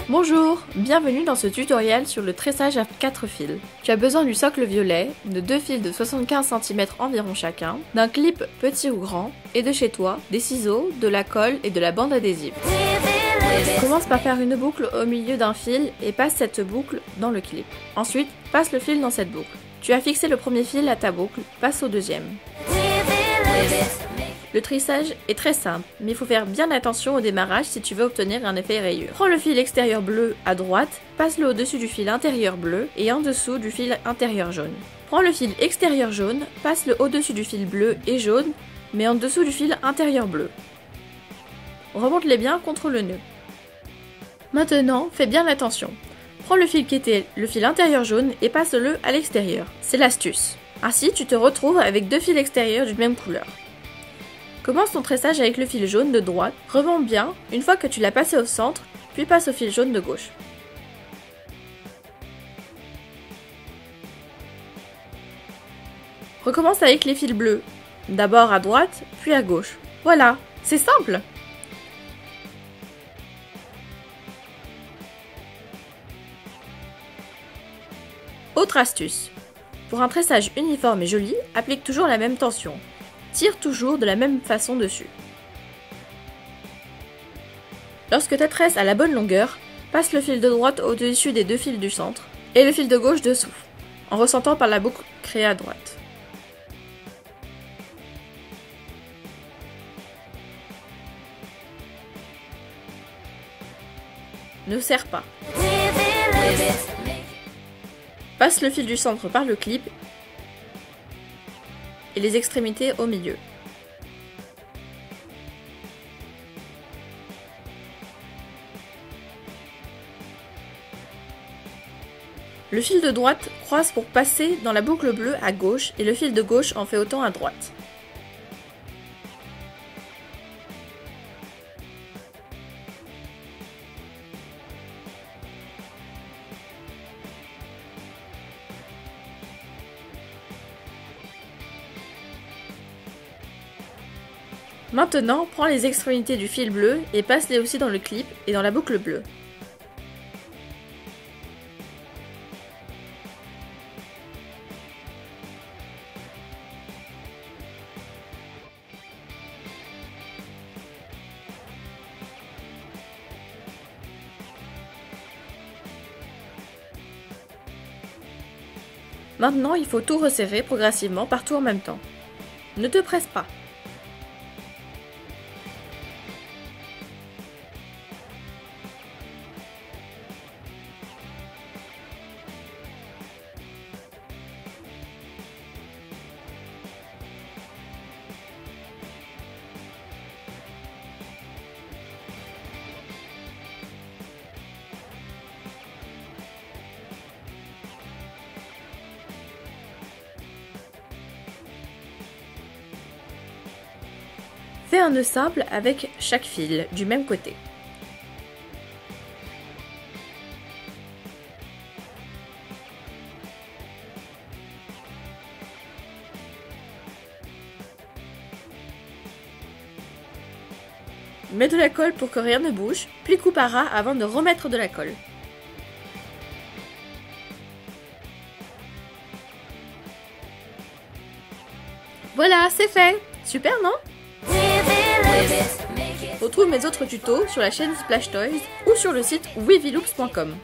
Bonjour, bienvenue dans ce tutoriel sur le tressage à 4 fils. Tu as besoin du socle violet, de 2 fils de 75 cm environ chacun, d'un clip petit ou grand, et de chez toi, des ciseaux, de la colle et de la bande adhésive. Commence par faire une boucle au milieu d'un fil et passe cette boucle dans le clip. Ensuite, passe le fil dans cette boucle. Tu as fixé le premier fil à ta boucle, passe au deuxième. Le trissage est très simple, mais il faut faire bien attention au démarrage si tu veux obtenir un effet rayure. Prends le fil extérieur bleu à droite, passe-le au-dessus du fil intérieur bleu et en dessous du fil intérieur jaune. Prends le fil extérieur jaune, passe-le au-dessus du fil bleu et jaune, mais en dessous du fil intérieur bleu. Remonte-les bien contre le nœud. Maintenant, fais bien attention. Prends le fil qui était le fil intérieur jaune et passe-le à l'extérieur. C'est l'astuce. Ainsi, tu te retrouves avec 2 fils extérieurs d'une même couleur. Commence ton tressage avec le fil jaune de droite, remonte bien une fois que tu l'as passé au centre, puis passe au fil jaune de gauche. Recommence avec les fils bleus, d'abord à droite, puis à gauche. Voilà, c'est simple! Autre astuce. Pour un tressage uniforme et joli, applique toujours la même tension. Tire toujours de la même façon dessus. Lorsque ta tresse a la bonne longueur, passe le fil de droite au-dessus des 2 fils du centre et le fil de gauche dessous, en ressentant par la boucle créée à droite. Ne serre pas. Passe le fil du centre par le clip et les extrémités au milieu. Le fil de droite croise pour passer dans la boucle bleue à gauche et le fil de gauche en fait autant à droite. Maintenant, prends les extrémités du fil bleu et passe-les aussi dans le clip et dans la boucle bleue. Maintenant, il faut tout resserrer progressivement partout en même temps. Ne te presse pas. Fais un nœud simple avec chaque fil, du même côté. Mets de la colle pour que rien ne bouge, puis coupe à ras avant de remettre de la colle. Voilà, c'est fait! Super, non? Retrouve mes autres tutos sur la chaîne Splash Toys ou sur le site wavyloops.com.